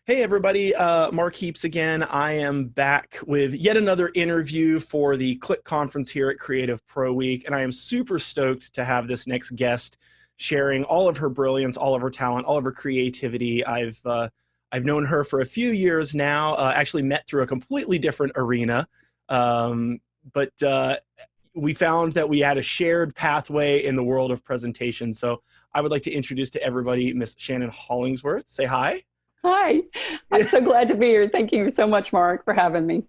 Hey everybody, Mark Heaps again. I am back with yet another interview for the Click conference here at Creative Pro Week, and I am super stoked to have this next guest sharing all of her brilliance, all of her talent, all of her creativity. I've known her for a few years now, actually met through a completely different arena, but we found that we had a shared pathway in the world of presentation. So I would like to introduce to everybody Miss Shannon Hollingsworth. Say hi. Hi, I'm so glad to be here. Thank you so much, Mark, for having me.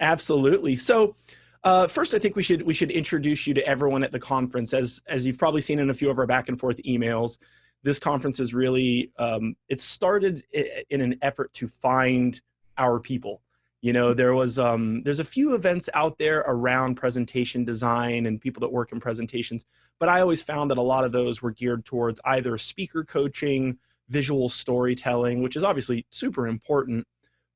Absolutely. So first, I think we should introduce you to everyone at the conference. As you've probably seen in a few of our back and forth emails, this conference is really, it started in an effort to find our people. You know, there's a few events out there around presentation design and people that work in presentations, but I always found that a lot of those were geared towards either speaker coaching, visual storytelling, which is obviously super important,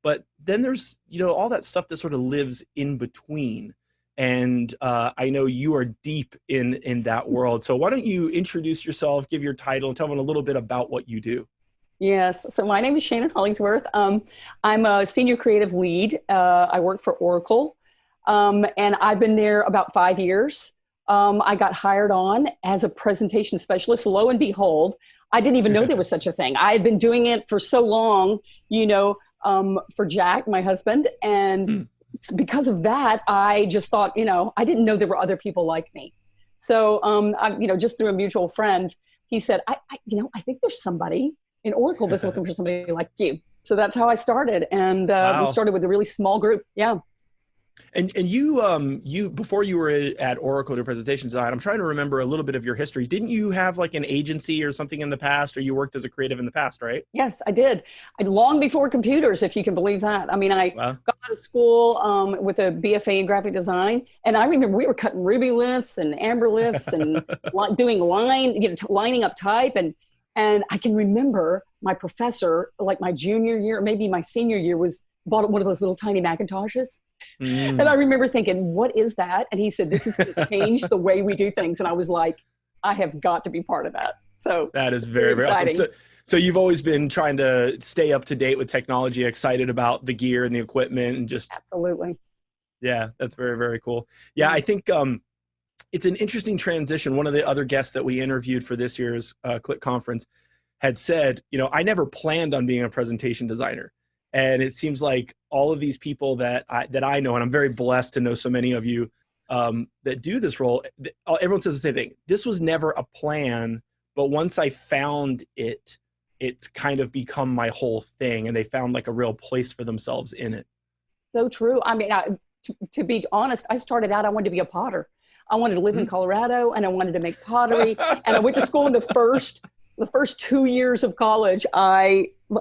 but then there's, all that stuff that sort of lives in between. And I know you are deep in that world. So why don't you introduce yourself, give your title, and tell them a little bit about what you do. Yes, so my name is Shannon Hollingsworth. I'm a senior creative lead. I work for Oracle, and I've been there about 5 years. I got hired on as a presentation specialist. Lo and behold, I didn't even know there was such a thing. I had been doing it for so long, for Jack, my husband. And because of that, I just thought, I didn't know there were other people like me. So, just through a mutual friend, he said, I think there's somebody in Oracle that's looking for somebody like you. So that's how I started. And Wow. We started with a really small group. Yeah. And you before you were at Oracle to presentation design, I'm trying to remember a little bit of your history. Didn't you have like an agency or something in the past, or you worked as a creative in the past, right? Yes, I did. Long before computers, if you can believe that. I mean, I Wow. got out of school with a BFA in graphic design, and I remember we were cutting ruby lifts and amber lifts and doing lining up type, and I can remember my professor, like my junior year, maybe my senior year, bought one of those little tiny Macintoshes. And I remember thinking, what is that? And he said, this is going to change the way we do things. And I was like, I have got to be part of that. So that is very, very awesome. So you've always been trying to stay up to date with technology, excited about the gear and the equipment and just. Absolutely. Yeah, that's very, very cool. Yeah, I think it's an interesting transition. One of the other guests that we interviewed for this year's Click conference had said, I never planned on being a presentation designer. And it seems like all of these people that I know, and I'm very blessed to know so many of you that do this role, everyone says the same thing. This was never a plan, but once I found it, it's kind of become my whole thing, and they found like a real place for themselves in it. So true. I mean, to be honest, I started out, I wanted to be a potter. I wanted to live in Colorado, and I wanted to make pottery. And I went to school in the first 2 years of college.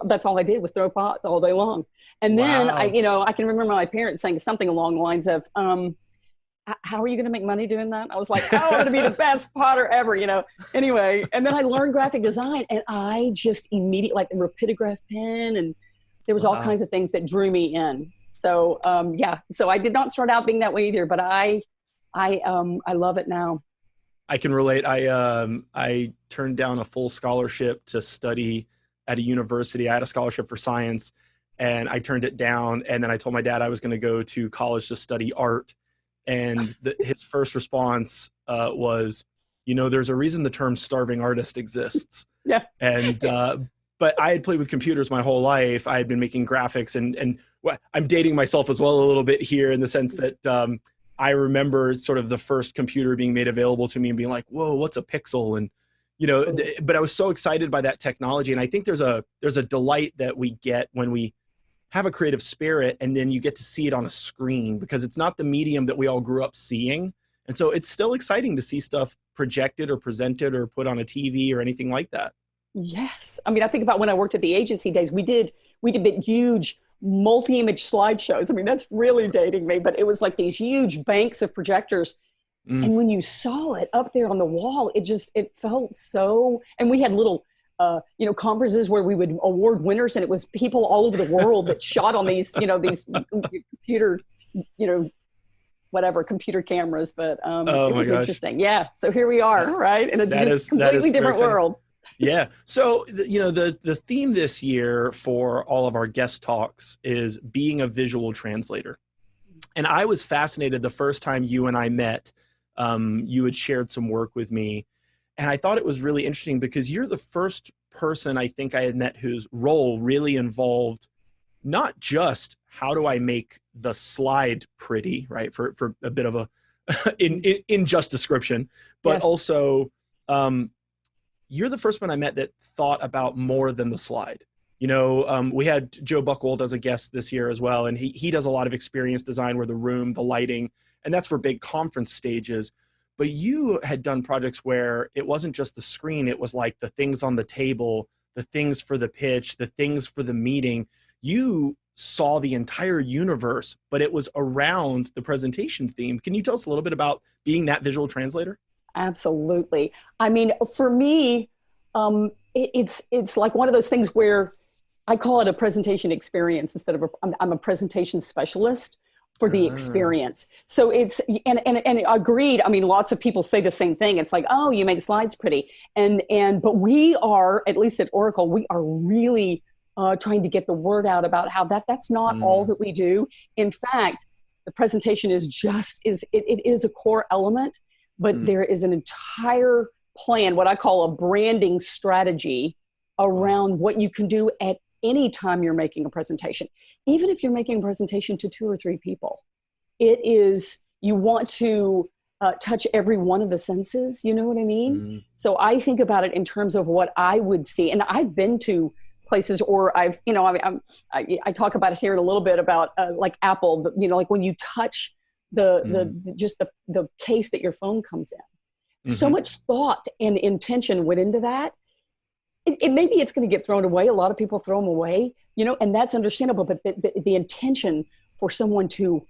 That's all I did was throw pots all day long. And then Wow. I can remember my parents saying something along the lines of, how are you going to make money doing that? I was like, I want to be the best potter ever, anyway. And then I learned graphic design, and I just immediately, like the rapidograph pen, and there was all kinds of things that drew me in. So, so I did not start out being that way either, but I love it now. I can relate. I turned down a full scholarship to study at a university. I had a scholarship for science, and I turned it down. And then I told my dad I was going to go to college to study art. And his first response was, there's a reason the term starving artist exists. Yeah. And but I had played with computers my whole life. I had been making graphics, and I'm dating myself as well a little bit here in the sense that I remember sort of the first computer being made available to me and being like, whoa, what's a pixel? And, but I was so excited by that technology. And I think there's a delight that we get when we have a creative spirit and then you get to see it on a screen, because it's not the medium that we all grew up seeing. And so it's still exciting to see stuff projected or presented or put on a TV or anything like that. Yes. I mean, I think about when I worked at the agency days, we did big, huge multi-image slideshows. I mean, that's really dating me, but it was like these huge banks of projectors. And when you saw it up there on the wall, it felt so, and we had little, conferences where we would award winners, and it was people all over the world that shot on these, these computer, computer cameras. But it was interesting. Yeah. So here we are, right? In a completely different world. Yeah. So, the theme this year for all of our guest talks is being a visual translator. And I was fascinated the first time you and I met. You had shared some work with me, and I thought it was really interesting because you're the first person I think I had met whose role really involved not just how do I make the slide pretty, right? For a bit of a in just description, but Yes. also you're the first one I met that thought about more than the slide. We had Joe Buchwald as a guest this year as well, and he does a lot of experience design where the room, the lighting, and that's for big conference stages. But you had done projects where it wasn't just the screen, it was like the things on the table, the things for the pitch, the things for the meeting. You saw the entire universe, but it was around the presentation theme. Can you tell us a little bit about being that visual translator? Absolutely. I mean, for me, it's like one of those things where I call it a presentation experience instead of I'm a presentation specialist for the experience. So and agreed. I mean, lots of people say the same thing. It's like, oh, you make slides pretty, but we are, at least at Oracle, we are really trying to get the word out about how that's not all that we do. In fact, the presentation is it is a core element, but there is an entire plan, what I call a branding strategy around what you can do at any time you're making a presentation. Even if you're making a presentation to 2 or 3 people, you want to touch every one of the senses, you know what I mean? So I think about it in terms of what I would see. And I've been to places, or I talk about it here in a little bit about like Apple, like when you touch the case that your phone comes in. So much thought and intention went into that. Maybe it's going to get thrown away. A lot of people throw them away, and that's understandable. But the intention for someone to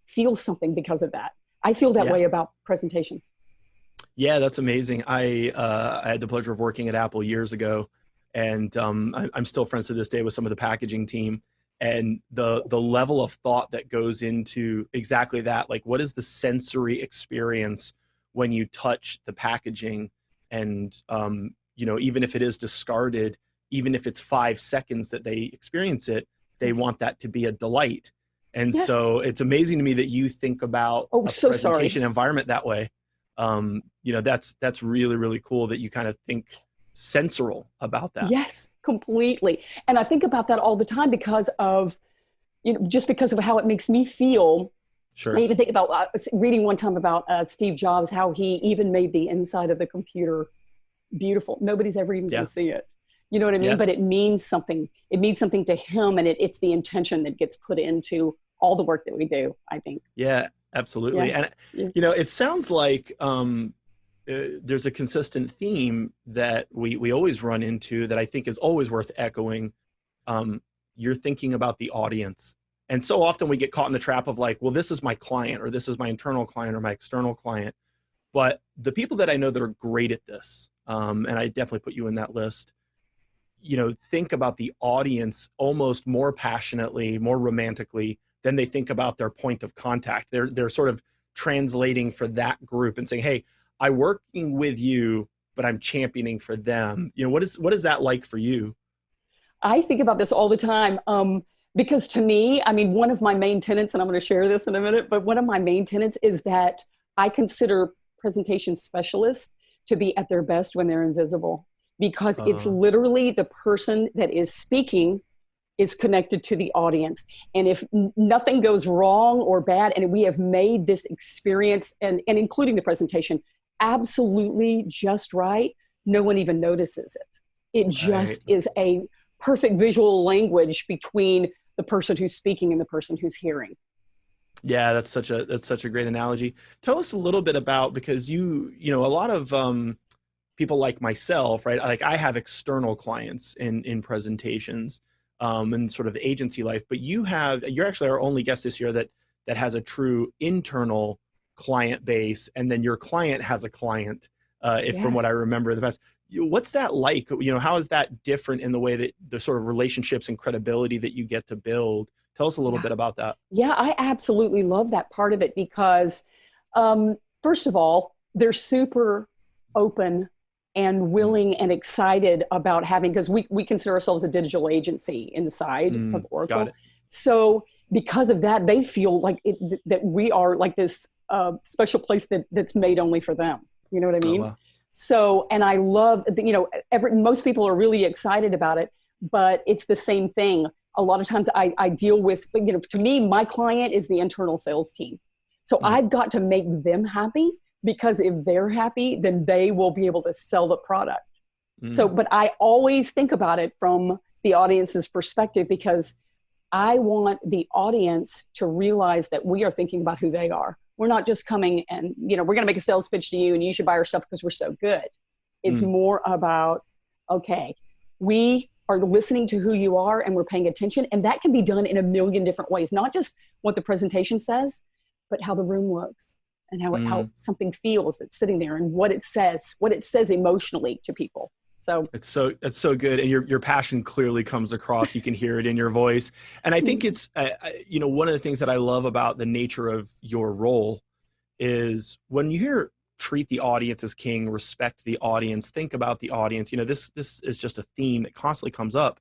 feel something because of that, I feel that way about presentations. Yeah, that's amazing. I had the pleasure of working at Apple years ago, and I'm still friends to this day with some of the packaging team. And the level of thought that goes into exactly that, like what is the sensory experience when you touch the packaging, and even if it is discarded, even if it's 5 seconds that they experience it, they want that to be a delight. And so it's amazing to me that you think about a presentation environment that way. That's really, really cool that you kind of think sensorial about that. Yes, completely. And I think about that all the time because of, just because of how it makes me feel. Sure. I even think about reading one time about Steve Jobs, how he even made the inside of the computer beautiful. Nobody's ever even going to see it. You know what I mean? But it means something. It means something to him, and it's the intention that gets put into all the work that we do, I think. Yeah, absolutely. And, it sounds like there's a consistent theme that we always run into that I think is always worth echoing. You're thinking about the audience. And so often we get caught in the trap of like, well, this is my client, or this is my internal client, or my external client. But the people that I know that are great at this, and I definitely put you in that list, think about the audience almost more passionately, more romantically than they think about their point of contact. They're sort of translating for that group and saying, hey, I'm working with you, but I'm championing for them. What is that like for you? I think about this all the time. Because to me, I mean, one of my main tenets, and I'm going to share this in a minute, but one of my main tenets is that I consider presentation specialists to be at their best when they're invisible, because it's literally the person that is speaking is connected to the audience. And if nothing goes wrong or bad, and we have made this experience, and including the presentation, absolutely just right, no one even notices it. It just is a perfect visual language between the person who's speaking and the person who's hearing. Yeah, that's such a great analogy. Tell us a little bit about, because a lot of people like myself, right? Like I have external clients in presentations and sort of agency life, but you're actually our only guest this year that has a true internal client base, and then your client has a client, from what I remember in the past. What's that like? How is that different in the way that the sort of relationships and credibility that you get to build? Tell us a little bit about that. Yeah, I absolutely love that part of it because, first of all, they're super open and willing and excited about having, because we consider ourselves a digital agency inside of Oracle. Got it. So because of that, they feel like that we are like this special place that's made only for them. You know what I mean? Oh, wow. So, and I love, most people are really excited about it, but it's the same thing. A lot of times I deal with, to me, my client is the internal sales team. So I've got to make them happy, because if they're happy, then they will be able to sell the product. So, but I always think about it from the audience's perspective, because I want the audience to realize that we are thinking about who they are. We're not just coming and, we're going to make a sales pitch to you and you should buy our stuff because we're so good. It's more about, okay, we are listening to who you are and we're paying attention. And that can be done in a million different ways, not just what the presentation says, but how the room looks and how something feels that's sitting there and what it says emotionally to people. So it's so good. And your passion clearly comes across. You can hear it in your voice. And I think it's, one of the things that I love about the nature of your role is when you hear treat the audience as king, respect the audience, think about the audience, this is just a theme that constantly comes up.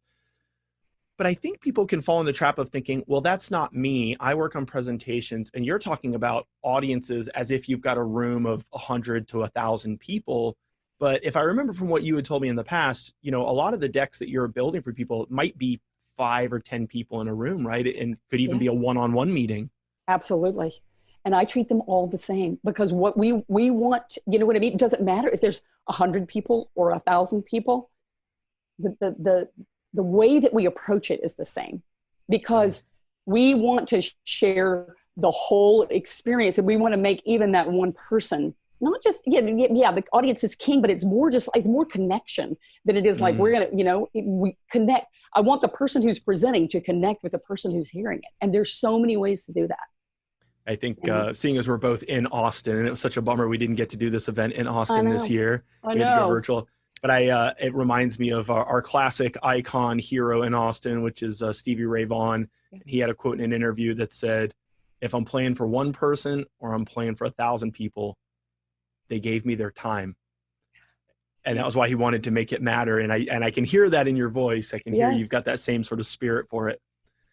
But I think people can fall in the trap of thinking, well, that's not me. I work on presentations, and you're talking about audiences as if you've got a room of 100 to 1,000 people. But if I remember from what you had told me in the past, a lot of the decks that you're building for people might be 5 or 10 people in a room, right? And could even be a one-on-one meeting. Absolutely. And I treat them all the same, because what we want, you know what I mean? It doesn't matter if there's 100 people or 1,000 people. The way that we approach it is the same, because we want to share the whole experience, and we want to make even that one person, not just, the audience is king, but it's more connection than it is like we're going to, we connect. I want the person who's presenting to connect with the person who's hearing it. And there's so many ways to do that. I think seeing as we're both in Austin, and it was such a bummer we didn't get to do this event in Austin this year. We had to go virtual. But it reminds me of our classic icon hero in Austin, which is Stevie Ray Vaughan. Yes. He had a quote in an interview that said, "If I'm playing for one person or I'm playing for 1,000 people, they gave me their time." And that was why he wanted to make it matter. And I can hear that in your voice. I can hear you've got that same sort of spirit for it.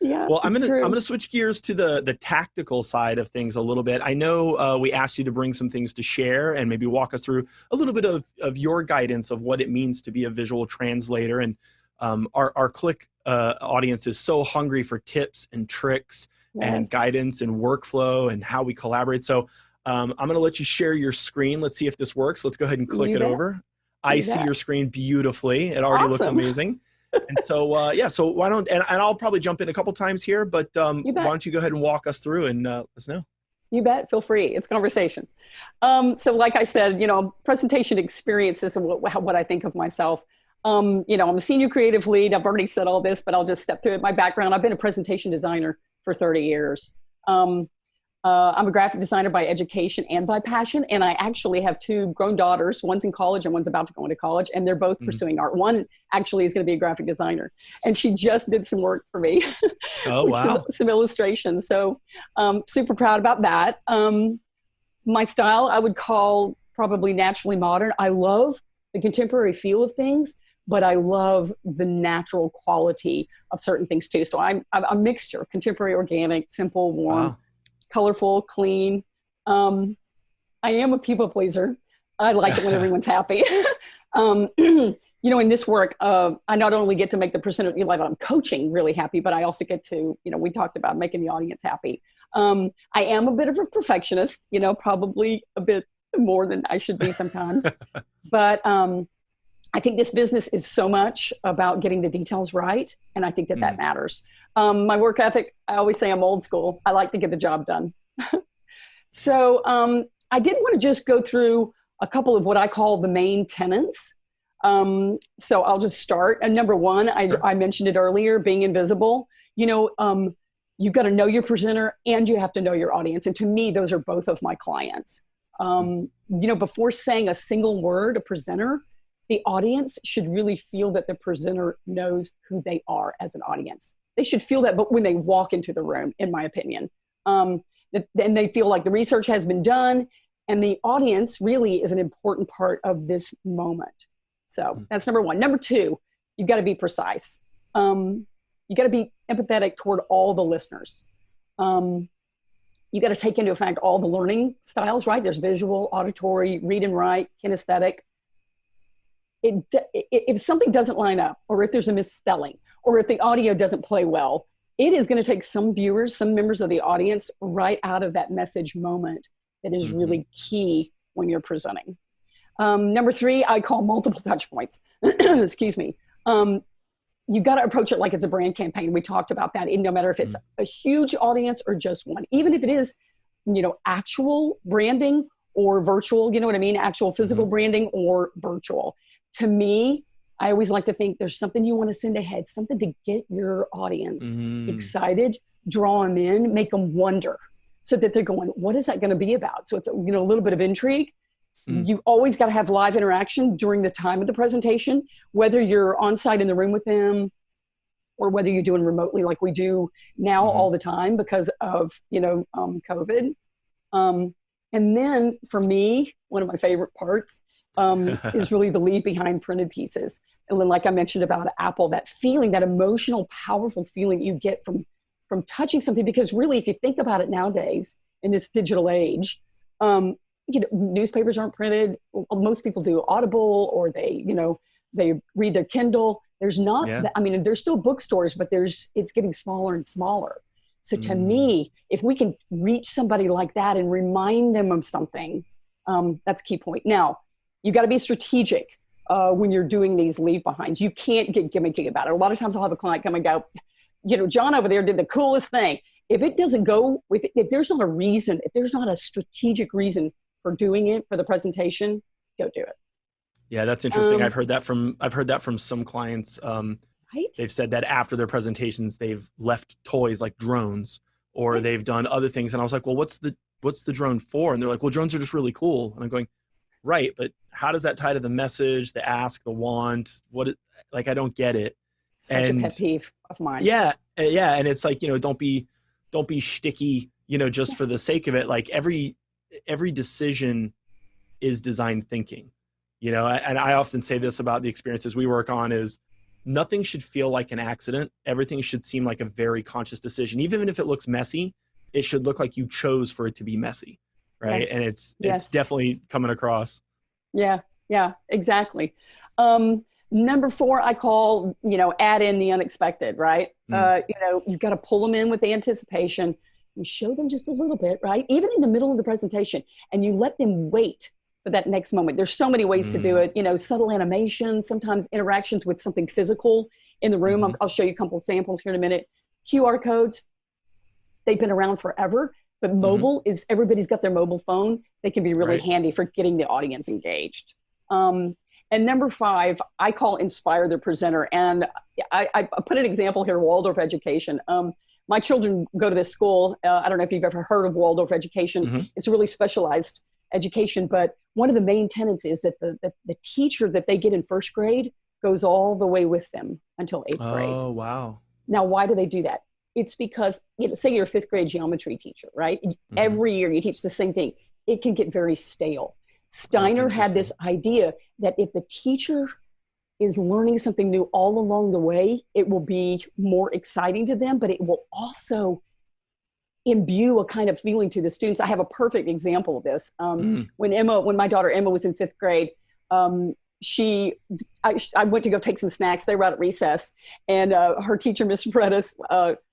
Yeah. Well, I'm gonna switch gears to the tactical side of things a little bit. I know we asked you to bring some things to share and maybe walk us through a little bit of your guidance of what it means to be a visual translator. And our Click audience is so hungry for tips and tricks and guidance and workflow and how we collaborate. So I'm gonna let you share your screen. Let's see if this works. Let's go ahead and click it over. I see your screen beautifully. It already looks amazing. And so, so why don't, and I'll probably jump in a couple times here, but why don't you go ahead and walk us through and let us know. You bet. Feel free. It's conversation. So like I said, presentation experience is what I think of myself. I'm a senior creative lead. I've already said all this, but I'll just step through it. My background, I've been a presentation designer for 30 years. I'm a graphic designer by education and by passion. And I actually have 2 grown daughters. One's in college and one's about to go into college. And they're both pursuing art. One actually is going to be a graphic designer. And she just did some work for me. Oh, which wow. was some illustrations. So super proud about that. My style, I would call probably naturally modern. I love the contemporary feel of things, but I love the natural quality of certain things too. So I'm a mixture, contemporary, organic, simple, warm, colorful, clean. I am a people pleaser. I like it when everyone's happy. In this work, I not only get to make the presenter, like I'm coaching really happy, but I also get to, we talked about making the audience happy. I am a bit of a perfectionist, probably a bit more than I should be sometimes. But I think this business is so much about getting the details right. And I think that matters. My work ethic, I always say I'm old school. I like to get the job done. So I did want to just go through a couple of what I call the main tenets. So I'll just start. And number one, I mentioned it earlier, being invisible. You've got to know your presenter and you have to know your audience. And to me, those are both of my clients. Before saying a single word, a presenter, the audience should really feel that the presenter knows who they are as an audience. They should feel that, but when they walk into the room, in my opinion, and they feel like the research has been done And the audience really is an important part of this moment. So that's number one. Number two, you've got to be precise. You got to be empathetic toward all the listeners. You got to take into account all the learning styles, right? There's visual, auditory, read and write, kinesthetic. If something doesn't line up, or if there's a misspelling, or if the audio doesn't play well, it is going to take some viewers, some members of the audience right out of that message moment that is really key when you're presenting. Number three, I call multiple touch points. Excuse me. You got to approach it like it's a brand campaign. We talked about that. No matter if it's a huge audience or just one, even if it is, actual branding or virtual, you know what I mean? Actual physical branding or virtual. To me, I always like to think there's something you want to send ahead, something to get your audience excited, draw them in, make them wonder, so that they're going, what is that going to be about? So it's, a little bit of intrigue. You always got to have live interaction during the time of the presentation, whether you're on site in the room with them or whether you're doing remotely like we do now all the time because of, COVID. And then for me, one of my favorite parts is really the leave behind printed pieces. And then, like I mentioned about Apple, that feeling, that emotional, powerful feeling you get from touching something, because really, if you think about it nowadays in this digital age, newspapers aren't printed. Most people do Audible, or they read their Kindle. There's not, there's still bookstores, but it's getting smaller and smaller. So to me, if we can reach somebody like that and remind them of something, that's a key point. Now, you got to be strategic when you're doing these leave behinds. You can't get gimmicky about it. A lot of times I'll have a client come and go, John over there did the coolest thing. If it doesn't go with it, if there's not a reason, if there's not a strategic reason for doing it, for the presentation, don't do it. Yeah, that's interesting. I've heard that from some clients. Right? They've said that after their presentations, they've left toys like drones, or they've done other things. And I was like, well, what's the drone for? And they're like, well, drones are just really cool. And I'm going, right, but how does that tie to the message, the ask, the want? I don't get it. Such a pet peeve of mine. Yeah. And it's like, don't be shticky, just for the sake of it. Like every decision is design thinking, and I often say this about the experiences we work on is nothing should feel like an accident. Everything should seem like a very conscious decision. Even if it looks messy, it should look like you chose for it to be messy. Right. Yes. And it's definitely coming across. Yeah, exactly. Number four, I call, add in the unexpected, right? You've got to pull them in with the anticipation. You show them just a little bit, right? Even in the middle of the presentation, and you let them wait for that next moment. There's so many ways to do it, subtle animation, sometimes interactions with something physical in the room. I'll show you a couple of samples here in a minute. QR codes, they've been around forever, but mobile is, everybody's got their mobile phone. They can be really handy for getting the audience engaged. And number five, I call inspire the presenter. And I put an example here, Waldorf education. My children go to this school. I don't know if you've ever heard of Waldorf education. It's a really specialized education, but one of the main tenets is that the teacher that they get in first grade goes all the way with them until eighth grade. Oh, wow. Now, why do they do that? It's because, say you're a fifth grade geometry teacher, right? Every year you teach the same thing. It can get very stale. Steiner had this idea that if the teacher is learning something new all along the way, it will be more exciting to them, but it will also imbue a kind of feeling to the students. I have a perfect example of this. When my daughter Emma was in fifth grade, I went to go take some snacks. They were out at recess, and her teacher, Mr. Predis,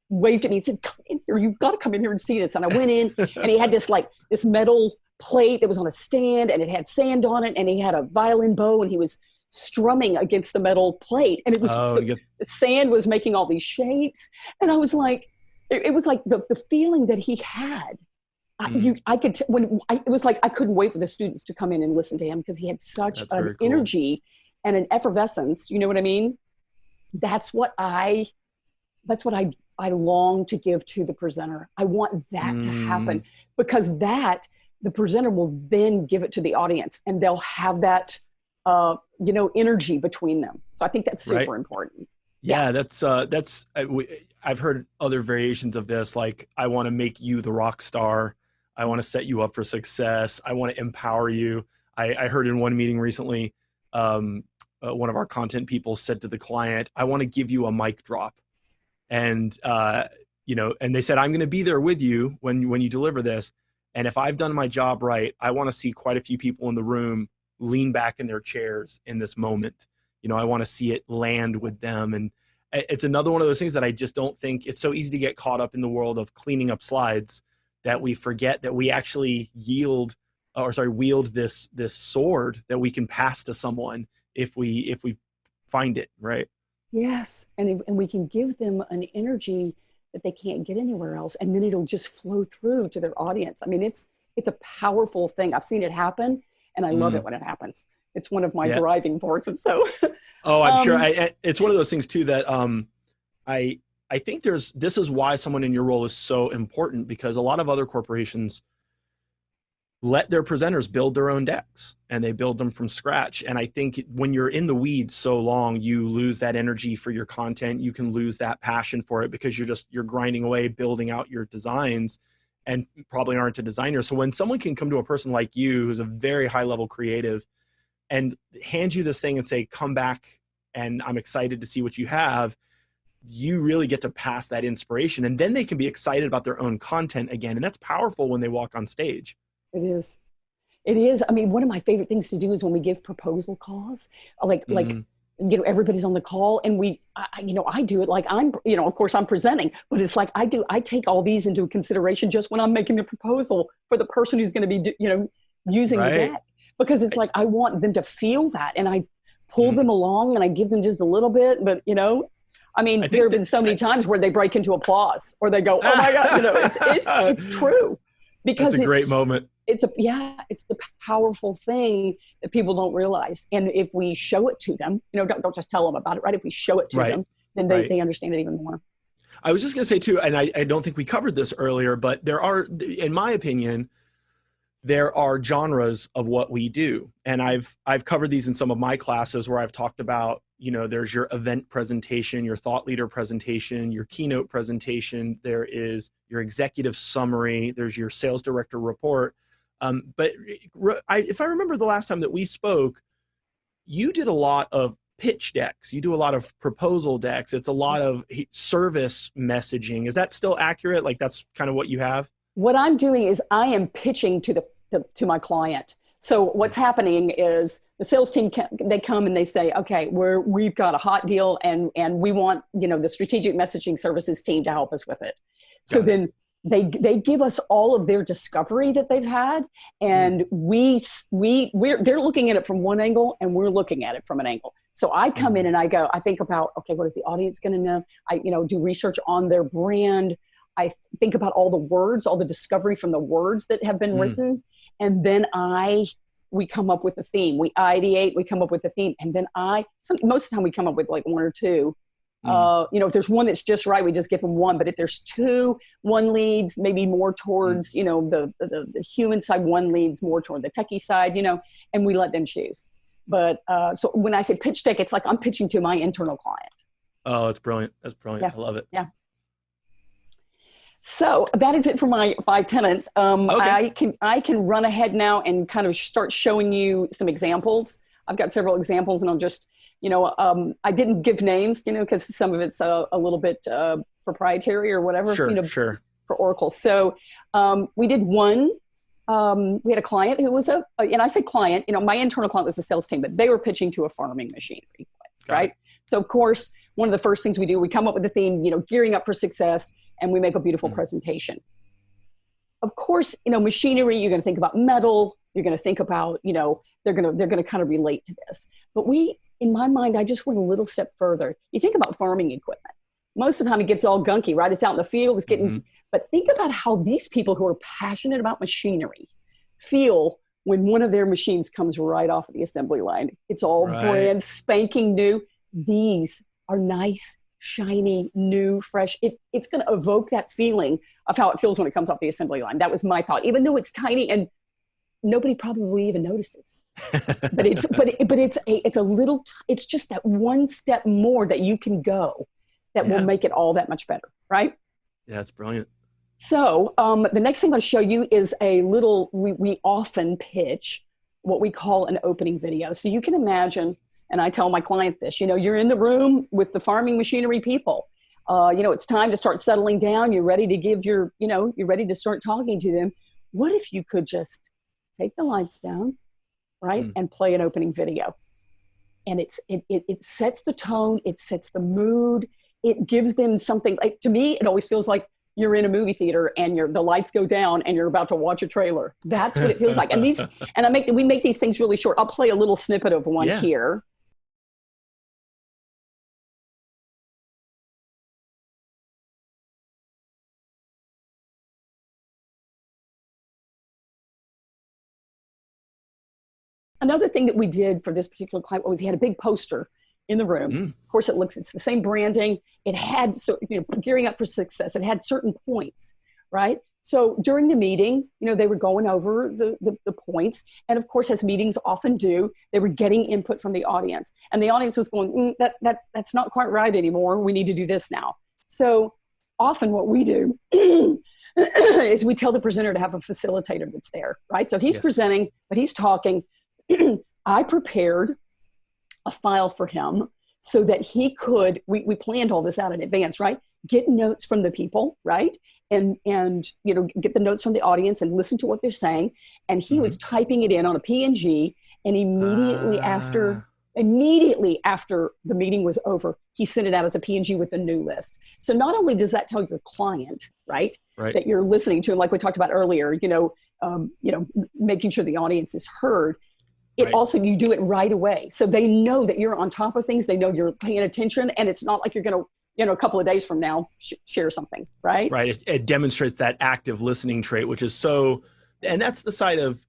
waved at me and said, "Come in here, you've got to come in here and see this." And I went in, and he had this metal plate that was on a stand, and it had sand on it, and he had a violin bow, and he was strumming against the metal plate, and it was the sand was making all these shapes, and I was like, it was like the feeling that he had. It was like I couldn't wait for the students to come in and listen to him, because he had such an energy and an effervescence. You know what I mean? That's what I long to give to the presenter. I want that to happen, because the presenter will then give it to the audience, and they'll have that, energy between them. So I think that's super important. Yeah, I've heard other variations of this. Like, I want to make you the rock star. I want to set you up for success. I want to empower you. I heard in one meeting recently, one of our content people said to the client, I want to give you a mic drop. And, and they said, I'm going to be there with you when you deliver this. And if I've done my job right, I want to see quite a few people in the room lean back in their chairs in this moment. I want to see it land with them. And it's another one of those things that I just don't think, it's so easy to get caught up in the world of cleaning up slides that we forget that we actually wield this sword that we can pass to someone if we find it, right? Yes, and we can give them an energy that they can't get anywhere else, and then it'll just flow through to their audience. I mean, it's a powerful thing. I've seen it happen, and I love it when it happens. It's one of my driving forces. So, I'm sure. It's one of those things too that I think this is why someone in your role is so important, because a lot of other corporations let their presenters build their own decks and they build them from scratch. And I think when you're in the weeds so long, you lose that energy for your content. You can lose that passion for it because you're grinding away, building out your designs, and probably aren't a designer. So when someone can come to a person like you, who's a very high level creative, and hand you this thing and say, come back and I'm excited to see what you have, you really get to pass that inspiration, and then they can be excited about their own content again. And that's powerful when they walk on stage. It is. It is. I mean, one of my favorite things to do is when we give proposal calls, like everybody's on the call, and I do it like I'm, of course I'm presenting, but it's like I take all these into consideration just when I'm making the proposal for the person who's going to be, using the deck, because it's like, I want them to feel that, and I pull them along and I give them just a little bit, but I mean, there have been so many times where they break into applause or they go, oh my God, it's true. Because it's a great moment. It's a powerful thing that people don't realize. And if we show it to them, don't just tell them about it, right? If we show it to them, then they understand it even more. I was just going to say too, and I don't think we covered this earlier, but there are, in my opinion, there are genres of what we do. And I've covered these in some of my classes where I've talked about, there's your event presentation, your thought leader presentation, your keynote presentation, there is your executive summary, there's your sales director report. But if I remember the last time that we spoke, you did a lot of pitch decks. You do a lot of proposal decks. It's a lot of service messaging. Is that still accurate? Like that's kind of what you have? What I'm doing is I am pitching to to my client. So what's happening is the sales team, they come and they say, okay, we've got a hot deal and we want, the strategic messaging services team to help us with it. So then they give us all of their discovery that they've had, and they're looking at it from one angle and we're looking at it from an angle. So I come in and I think about, okay, what is the audience going to know? I, do research on their brand. I think about all the words, all the discovery from the words that have been written. And then we come up with a theme. We ideate, we come up with a theme. And then most of the time we come up with like one or two. If there's one that's just right, we just give them one. But if there's two, one leads maybe more towards, the human side, one leads more toward the techie side, and we let them choose. But so when I say pitch deck, it's like I'm pitching to my internal client. Oh, it's brilliant. That's brilliant. Yeah. I love it. Yeah. So that is it for my 5 tenants. Okay. I can run ahead now and kind of start showing you some examples. I've got several examples, and I'll just, I didn't give names, because some of it's a little bit proprietary or whatever. Sure. For Oracle. So we did one. We had a client who was and I say client, my internal client was the sales team, but they were pitching to a farming machinery place, right? So of course, one of the first things we do, we come up with a theme, gearing up for success, and we make a beautiful presentation. Of course, machinery, you're going to think about metal, you're going to think about, they're going to kind of relate to this. But in my mind, I just went a little step further. You think about farming equipment. Most of the time it gets all gunky, right? It's out in the field, it's getting, but think about how these people who are passionate about machinery feel when one of their machines comes right off of the assembly line. It's all brand spanking new. These are nice, shiny, new, fresh. It's going to evoke that feeling of how it feels when it comes off the assembly line. That was my thought, even though it's tiny and nobody probably even notices. But it's just that one step more that you can go that will make it all that much better, right? Yeah, it's brilliant. So the next thing I'm going to show you is a little, we often pitch what we call an opening video. So you can imagine, and I tell my clients this, you're in the room with the farming machinery people. It's time to start settling down. You're ready to give you're ready to start talking to them. What if you could just take the lights down, right? And play an opening video. And it sets the tone, it sets the mood, it gives them something. Like, to me, it always feels like you're in a movie theater and the lights go down and you're about to watch a trailer. That's what it feels like. And we make these things really short. I'll play a little snippet of one here. Another thing that we did for this particular client was he had a big poster in the room. Of course, it's the same branding. It had, gearing up for success. It had certain points, right? So during the meeting, they were going over the points. And of course, as meetings often do, they were getting input from the audience. And the audience was going, that's not quite right anymore. We need to do this now. So often what we do is we tell the presenter to have a facilitator that's there, right? So he's presenting, but he's talking. I prepared a file for him so that he could, we planned all this out in advance, right? Get notes from the people, right? And get the notes from the audience and listen to what they're saying. And he was typing it in on a PNG, and immediately after the meeting was over, he sent it out as a PNG with the new list. So not only does that tell your client, right, that you're listening to him, like we talked about earlier, making sure the audience is heard. It also, you do it right away. So they know that you're on top of things. They know you're paying attention, and it's not like you're going to, a couple of days from now, share something, right? Right. It demonstrates that active listening trait, which is and that's the side of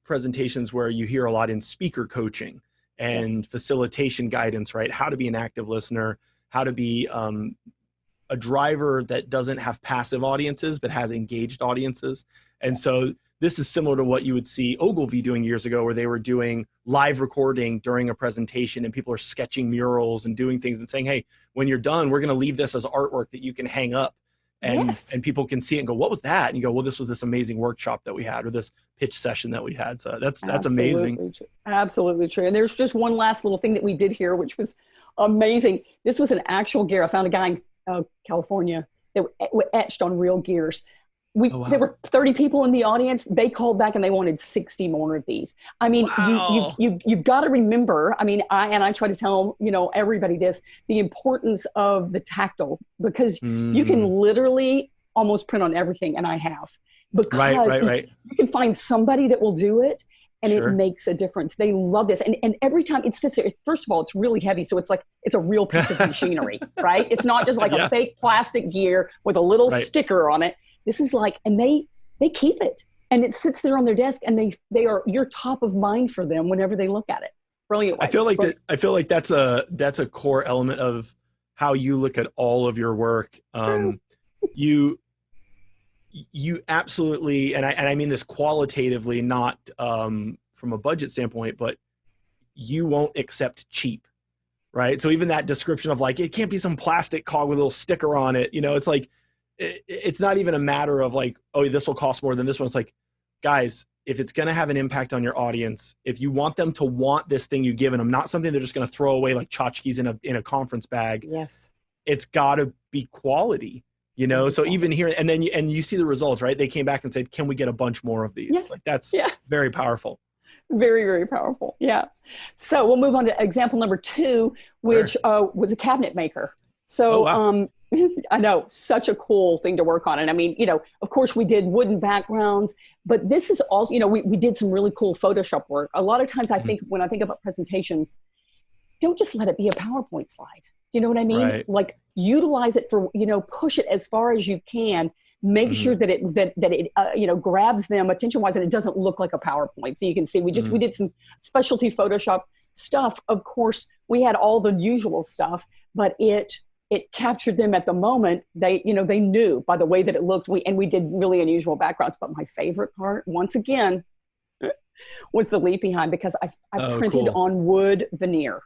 presentations where you hear a lot in speaker coaching and facilitation guidance, right? How to be an active listener, how to be a driver that doesn't have passive audiences, but has engaged audiences. And so this is similar to what you would see Ogilvy doing years ago, where they were doing live recording during a presentation and people are sketching murals and doing things and saying, hey, when you're done, we're going to leave this as artwork that you can hang up. And people can see it and go, what was that? And you go, well, this was this amazing workshop that we had, or this pitch session that we had. So that's amazing. True. Absolutely true. And there's just one last little thing that we did here, which was amazing. This was an actual gear. I found a guy in California that etched on real gears. There were 30 people in the audience. They called back and they wanted 60 more of these. I mean, you've got to remember, I try to tell, everybody this, the importance of the tactile, because you can literally almost print on everything. And I have, because you can find somebody that will do it, and it makes a difference. They love this. And every time it sits there, first of all, it's really heavy. So it's like, it's a real piece of machinery, right? It's not just like a fake plastic gear with a little sticker on it. This is like, and they keep it, and it sits there on their desk, and you're top of mind for them whenever they look at it. Brilliant. I feel like that's a core element of how you look at all of your work. You absolutely, and I mean this qualitatively, not from a budget standpoint, but you won't accept cheap, right? So even that description of like, it can't be some plastic cog with a little sticker on it. It's like, it's not even a matter of like, oh, this will cost more than this one. It's like, guys, if it's going to have an impact on your audience, if you want them to want this thing you've given them, not something they're just going to throw away like tchotchkes in a conference bag. It's got to be quality, So even here, and then you see the results, right? They came back and said, can we get a bunch more of these? Like that's very powerful. Very, very powerful. Yeah. So we'll move on to example number 2, which was a cabinet maker. So, I know, such a cool thing to work on. And I mean, of course we did wooden backgrounds, but this is also, we did some really cool Photoshop work. A lot of times I think when I think about presentations, don't just let it be a PowerPoint slide. You know what I mean? Right. Like utilize it for, push it as far as you can, make sure that it grabs them attention wise, and it doesn't look like a PowerPoint. So you can see, we did some specialty Photoshop stuff. Of course, we had all the usual stuff, but it captured them at the moment. They knew by the way that it looked. We did really unusual backgrounds. But my favorite part, once again, was the leave behind, because I printed on wood veneer.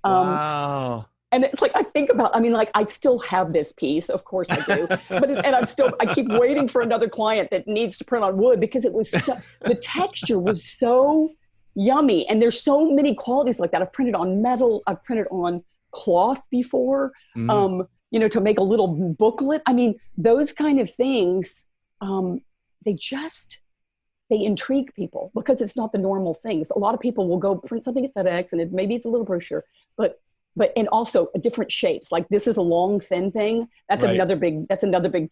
Wow. And it's like, I think about, I mean, like, I still have this piece, of course I do, but and I keep waiting for another client that needs to print on wood, because it was the texture was so yummy. And there's so many qualities like that. I've printed on metal, I've printed on cloth before, you know, to make a little booklet. I mean, those kind of things, they intrigue people, because it's not the normal things. A lot of people will go print something at FedEx, and maybe it's a little brochure, but and also different shapes. Like, this is a long, thin thing. That's another big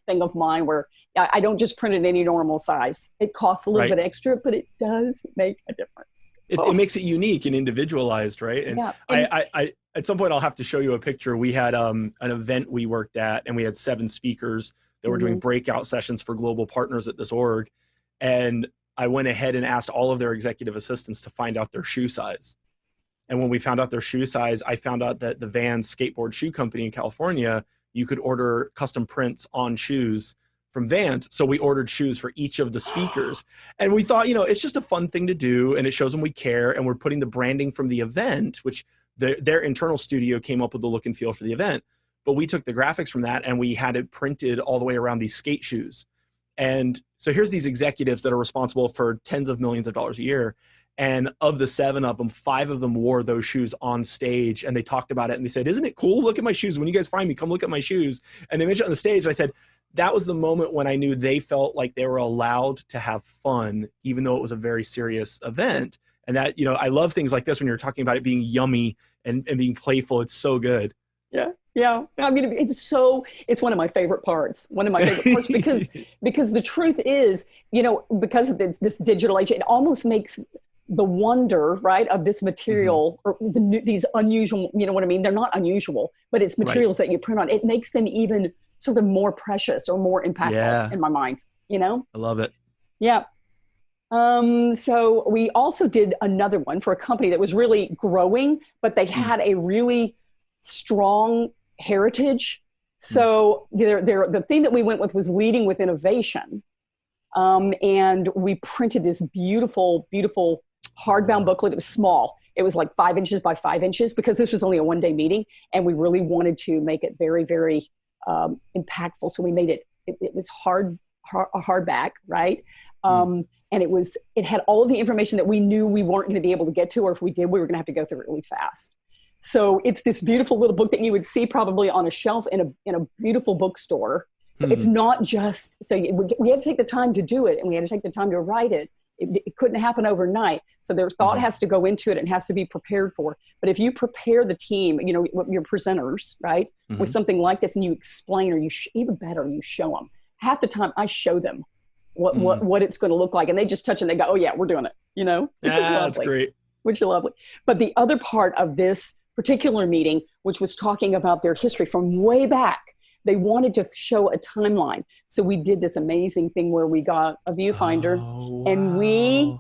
thing of mine, where I don't just print it any normal size. It costs a little bit extra, but it does make a difference. It makes it unique and individualized, right? And I at some point, I'll have to show you a picture. We had an event we worked at, and we had 7 speakers that were doing breakout sessions for global partners at this org. And I went ahead and asked all of their executive assistants to find out their shoe size. And when we found out their shoe size, I found out that the Vans skateboard shoe company in California, you could order custom prints on shoes from Vans. So we ordered shoes for each of the speakers. And we thought, you know, it's just a fun thing to do, and it shows them we care, and we're putting the branding from the event, which their internal studio came up with the look and feel for the event. But we took the graphics from that, and we had it printed all the way around these skate shoes. And so here's these executives that are responsible for tens of millions of dollars a year. And of the 7 of them, 5 of them wore those shoes on stage, and they talked about it, and they said, "Isn't it cool? Look at my shoes. When you guys find me, come look at my shoes." And they mentioned it on the stage. And I said, that was the moment when I knew they felt like they were allowed to have fun, even though it was a very serious event. And that, you know, I love things like this when you're talking about it being yummy and being playful. It's so good. Yeah. Yeah. I mean, it's one of my favorite parts, because the truth is, you know, because of this digital age, it almost makes the wonder, right, of this material, or these unusual, you know what I mean? They're not unusual, but it's materials that you print on. It makes them even sort of more precious or more impactful in my mind, you know? I love it. Yeah. So we also did another one for a company that was really growing, but they had a really strong heritage. So the thing that we went with was leading with innovation. And we printed this beautiful, beautiful hardbound booklet. It was small. It was like 5 inches by 5 inches, because this was only a one-day meeting, and we really wanted to make it very, very impactful. So we made it was hardback, right? And it had all of the information that we knew we weren't going to be able to get to, or if we did, we were going to have to go through it really fast. So it's this beautiful little book that you would see probably on a shelf in a beautiful bookstore. So it's not just, we had to take the time to do it, and we had to take the time to write it. It couldn't happen overnight. So their thought has to go into it, and has to be prepared for. But if you prepare the team, you know, your presenters, right, with something like this, and you explain, or even better, you show them. Half the time I show them what it's going to look like, and they just touch it and they go, "Oh yeah, we're doing it," you know, which is lovely. That's great. Which is lovely. But the other part of this particular meeting, which was talking about their history from way back, they wanted to show a timeline. So we did this amazing thing where we got a viewfinder, and we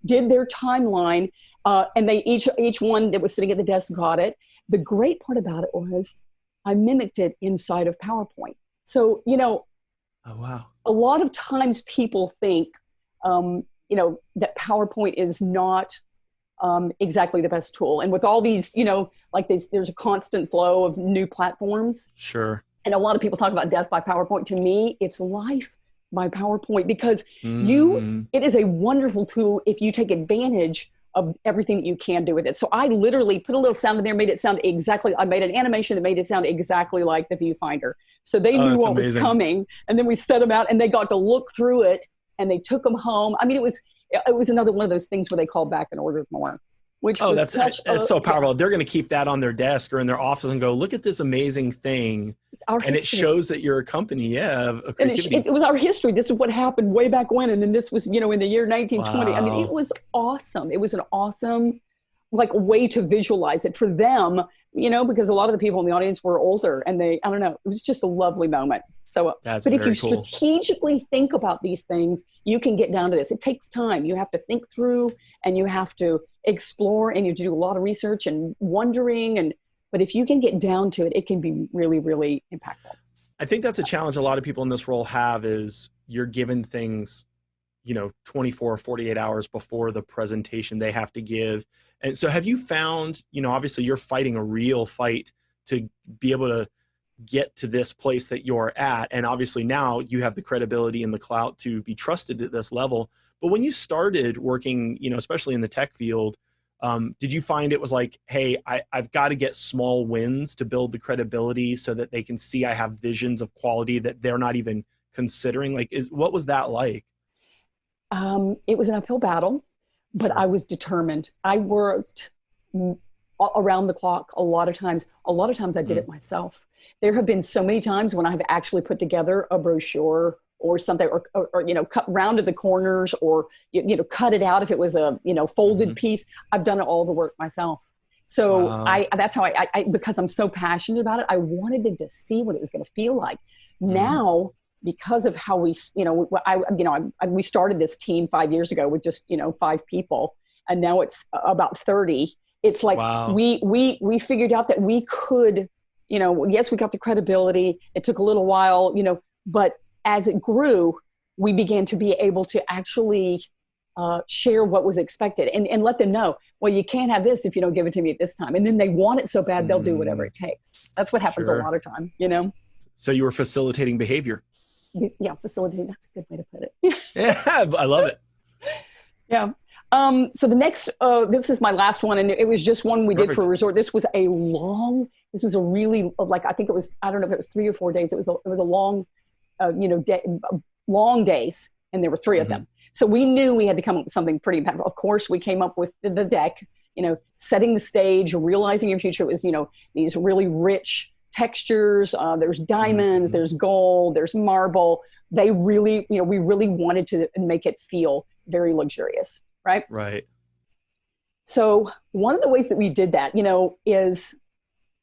did their timeline, and they each one that was sitting at the desk got it. The great part about it was I mimicked it inside of PowerPoint. So, you know, a lot of times people think, you know, that PowerPoint is not exactly the best tool. And with all these, you know, like there's a constant flow of new platforms. Sure. And a lot of people talk about death by PowerPoint. To me, it's life by PowerPoint, because it is a wonderful tool if you take advantage of everything that you can do with it. So I literally put a little sound in there, made it sound exactly, I made an animation that made it sound exactly like the viewfinder. So they knew what was coming. And then we set them out, and they got to look through it, and they took them home. I mean, it was another one of those things where they called back and ordered more. Which was that's so powerful. Yeah. They're going to keep that on their desk or in their office and go, look at this amazing thing. And it shows that you're a company, of creativity. And it was our history. This is what happened way back when. And then this was, you know, in the year 1920. Wow. I mean, it was awesome. It was an awesome, like, way to visualize it for them, you know, because a lot of the people in the audience were older, and I don't know, it was just a lovely moment. So, but if you strategically think about these things, you can get down to this. It takes time. You have to think through, and you have to explore, and you have to do a lot of research and wondering. But if you can get down to it, it can be really, really impactful. I think that's a challenge a lot of people in this role have, is you're given things, you know, 24 or 48 hours before the presentation they have to give. And so have you found, obviously you're fighting a real fight to be able to get to this place that you're at. And obviously now you have the credibility and the clout to be trusted at this level. But when you started working, especially in the tech field, did you find it was like, hey, I've got to get small wins to build the credibility so that they can see I have visions of quality that they're not even considering? Like, what was that like? It was an uphill battle, but Sure. I was determined. I worked around the clock a lot of times. A lot of times I did it myself. There have been so many times when I've actually put together a brochure or something, or rounded the corners, or cut it out if it was a folded piece. I've done all the work myself. So Wow. that's how I because I'm so passionate about it, I wanted them to see what it was going to feel like. Now, because of how we started this team 5 years ago with just 5 people, and now it's about 30. It's like, Wow. we figured out that we could, yes, we got the credibility. It took a little while, but as it grew, we began to be able to actually share what was expected and let them know, well, you can't have this if you don't give it to me at this time. And then they want it so bad, they'll do whatever it takes. That's what happens a lot of time, So you were facilitating behavior. Yeah, facilitating. That's a good way to put it. Yeah, I love it. Yeah. So the next, this is my last one, and it was just one we did for a resort. This was a really, like, I think it was, I don't know if it was 3 or 4 days. It was a long, long days, and there were 3 of them. So we knew we had to come up with something pretty impactful. Of course, we came up with the deck, setting the stage, realizing your future. It was, these really rich textures. There's diamonds, there's gold, there's marble. They really, we really wanted to make it feel very luxurious. Right. Right. So one of the ways that we did that, is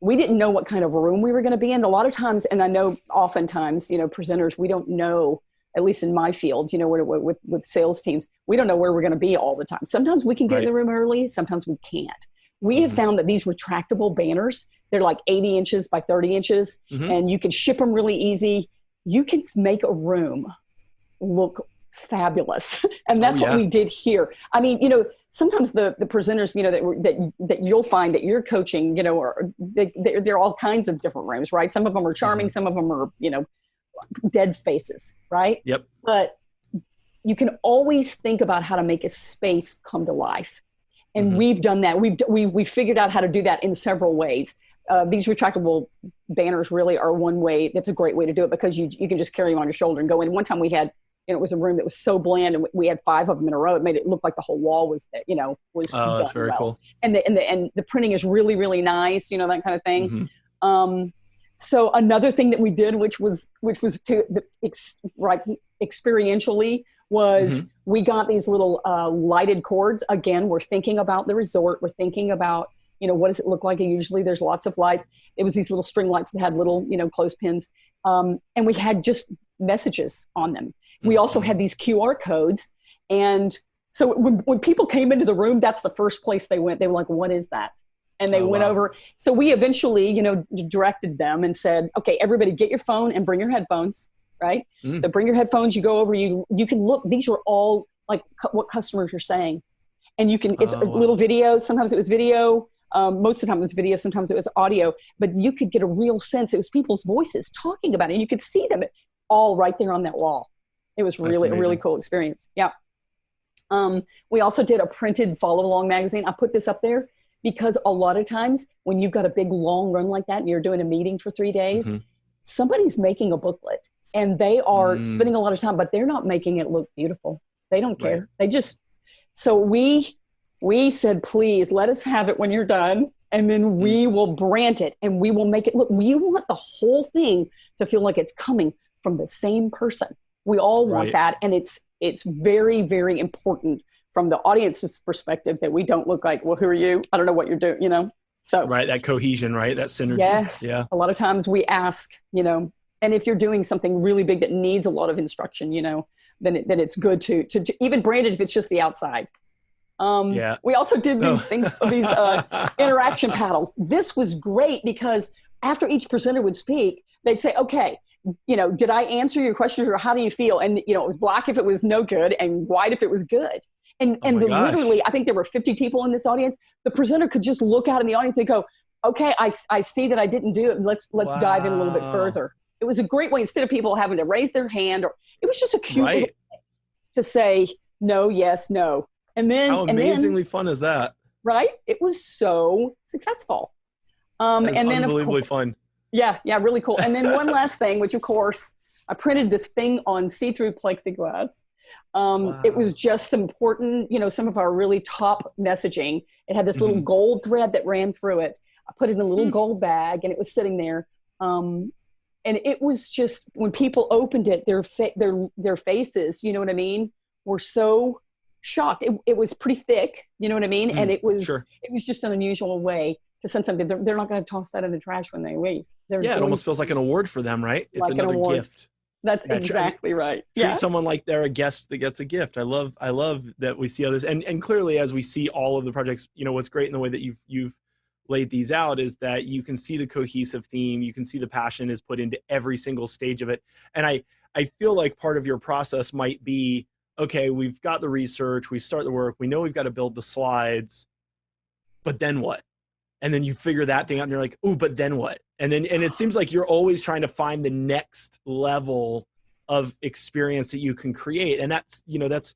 we didn't know what kind of room we were going to be in. A lot of times, and I know oftentimes, presenters, we don't know, at least in my field, with sales teams, we don't know where we're going to be all the time. Sometimes we can get in the room early. Sometimes we can't. We have found that these retractable banners, they're like 80 inches by 30 inches, and you can ship them really easy. You can make a room look fabulous. And that's what we did here. I mean, sometimes the presenters, that you'll find that you're coaching, or they're all kinds of different rooms, right? Some of them are charming. Some of them are, dead spaces, right? Yep. But you can always think about how to make a space come to life. And we've done that. We've figured out how to do that in several ways. These retractable banners really are one way. That's a great way to do it, because you can just carry them on your shoulder and go in. One time we had, it was a room that was so bland, and we had 5 of them in a row. It made it look like the whole wall was Oh, that's very cool. And the printing is really, really nice, that kind of thing. So another thing that we did, which was experientially, was we got these little lighted cords. Again, we're thinking about the resort. We're thinking about, what does it look like? And usually there's lots of lights. It was these little string lights that had little, clothespins. And we had just messages on them. We also had these QR codes. And so when people came into the room, that's the first place they went. They were like, what is that? And they went over. So we eventually, directed them and said, okay, everybody get your phone and bring your headphones, right? So bring your headphones, you go over, you can look, these were all like what customers are saying. And you can, it's a little video. Sometimes it was video. Most of the time it was video. Sometimes it was audio, but you could get a real sense. It was people's voices talking about it. And you could see them all right there on that wall. It was really a really cool experience. Yeah. We also did a printed follow along magazine. I put this up there because a lot of times when you've got a big long run like that and you're doing a meeting for 3 days, somebody's making a booklet and they are spending a lot of time, but they're not making it look beautiful. They don't care. They just, so we said, please let us have it when you're done. And then we will brand it and we will make it look, we want the whole thing to feel like it's coming from the same person. We all want that. And it's very, very important from the audience's perspective that we don't look like, well, who are you? I don't know what you're doing, So that cohesion, right? That synergy. Yes. Yeah. A lot of times we ask, and if you're doing something really big that needs a lot of instruction, then it's good to even brand it if it's just the outside. We also did these things, these interaction paddles. This was great because after each presenter would speak, they'd say, okay, did I answer your questions or how do you feel? And, it was black if it was no good and white if it was good. And Oh my gosh. literally, I think there were 50 people in this audience. The presenter could just look out in the audience and go, okay, I see that I didn't do it. Let's dive in a little bit Wow. further. It was a great way, instead of people having to raise their hand, or it was just a cute little Right. way to say no, yes, no. How And then, amazingly fun is that? right, it was so successful. That is And then of unbelievably course, fun. yeah, really cool. And then one last thing, which of course, I printed this thing on see-through plexiglass. It was Wow. just important, some of our really top messaging. It had this little Mhm. gold thread that ran through it. I put it in a little gold bag, and it was sitting there. And it was just, when people opened it, their faces, you know what I mean, were so shocked. It was pretty thick, you know what I mean, and Sure. it was just an unusual way to send something. They're not going to toss that in the trash when they leave. They're Yeah, it going almost feels like an award for them, right? It's like an another award. gift. That's Yeah, exactly right. treat Yeah. someone like they're a guest that gets a gift. I love that we see others, and clearly as we see all of the projects, what's great in the way that you've laid these out is that you can see the cohesive theme, you can see the passion is put into every single stage of it. And I feel like part of your process might be, okay, we've got the research, we start the work, we know we've got to build the slides, but then what? And then you figure that thing out and you're like, ooh, but then what? And it seems like you're always trying to find the next level of experience that you can create. And that's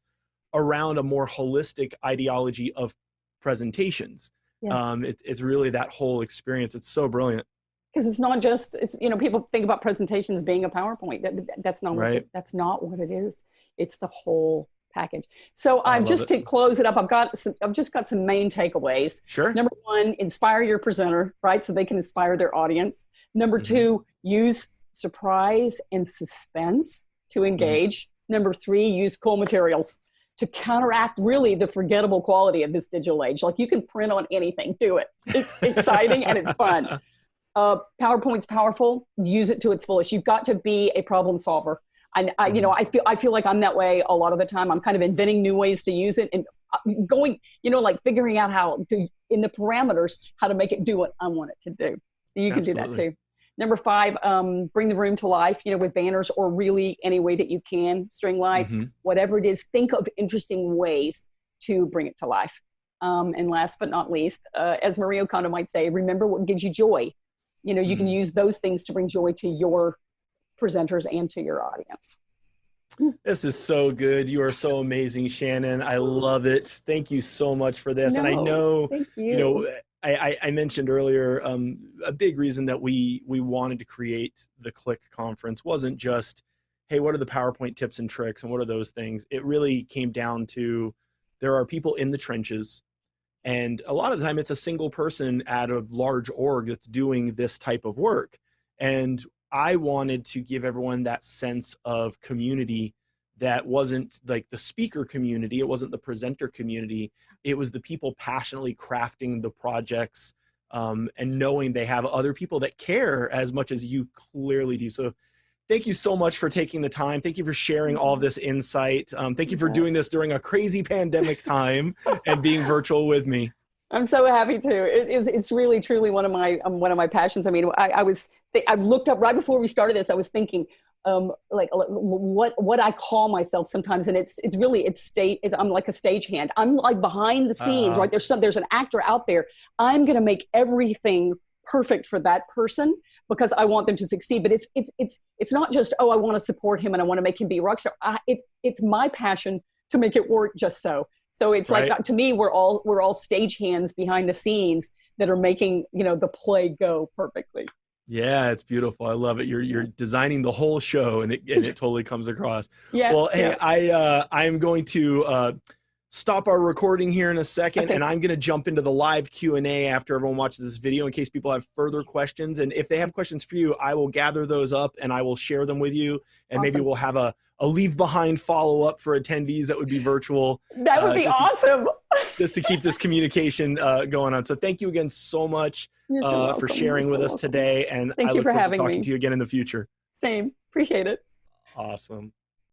around a more holistic ideology of presentations. Yes. It's really that whole experience. It's so brilliant. Because it's not just, people think about presentations being a PowerPoint. That's not Right. that's not what it is. It's the whole package. So I I've love just it. to close it up, I've just got some main takeaways. Sure. Number one, inspire your presenter, right? So they can inspire their audience. Number two, use surprise and suspense to engage. Number three, use cool materials to counteract really the forgettable quality of this digital age. Like, you can print on anything, do it. It's exciting and it's fun. PowerPoint's powerful. Use it to its fullest. You've got to be a problem solver. I feel like I'm that way a lot of the time. I'm kind of inventing new ways to use it and going, like figuring out how to, in the parameters, how to make it do what I want it to do. You can do that too. Number five, bring the room to life, with banners or really any way that you can, string lights, whatever it is. Think of interesting ways to bring it to life. And last but not least, as Marie Okando might say, remember what gives you joy. You can use those things to bring joy to your presenters and to your audience. This is so good. You are so amazing, Shannon. I love it. Thank you so much for this. And I know, thank you. I mentioned earlier, a big reason that we wanted to create the Click conference wasn't just, hey, what are the PowerPoint tips and tricks and what are those things? It really came down to, there are people in the trenches, and a lot of the time it's a single person at a large org that's doing this type of work. And I wanted to give everyone that sense of community that wasn't like the speaker community, it wasn't the presenter community, it was the people passionately crafting the projects, and knowing they have other people that care as much as you clearly do. So thank you so much for taking the time. Thank you for sharing all of this insight. Thank you for doing this during a crazy pandemic time and being virtual with me. I'm so happy to. It's really, truly one of my passions. I mean, I looked up right before we started this. I was thinking, like what I call myself sometimes, and it's I'm like a stagehand. I'm like behind the scenes, right? There's an actor out there. I'm going to make everything perfect for that person because I want them to succeed. But it's not just, I want to support him and I want to make him be a rock star. It's my passion to make it work just so. So it's right. Like, to me, we're all stagehands behind the scenes that are making, the play go perfectly. Yeah, it's beautiful. I love it. You're designing the whole show, and it totally comes across. Yeah. Well, hey, I'm going to stop our recording here in a second, and I'm going to jump into the live Q&A after everyone watches this video in case people have further questions. And if they have questions for you, I will gather those up and I will share them with you. And maybe we'll have a leave behind follow-up for attendees that would be virtual. That would be awesome. Just to keep this communication going on. So thank you again so much for sharing with us today. And I look forward to talking to you again in the future. Same. Appreciate it. Awesome.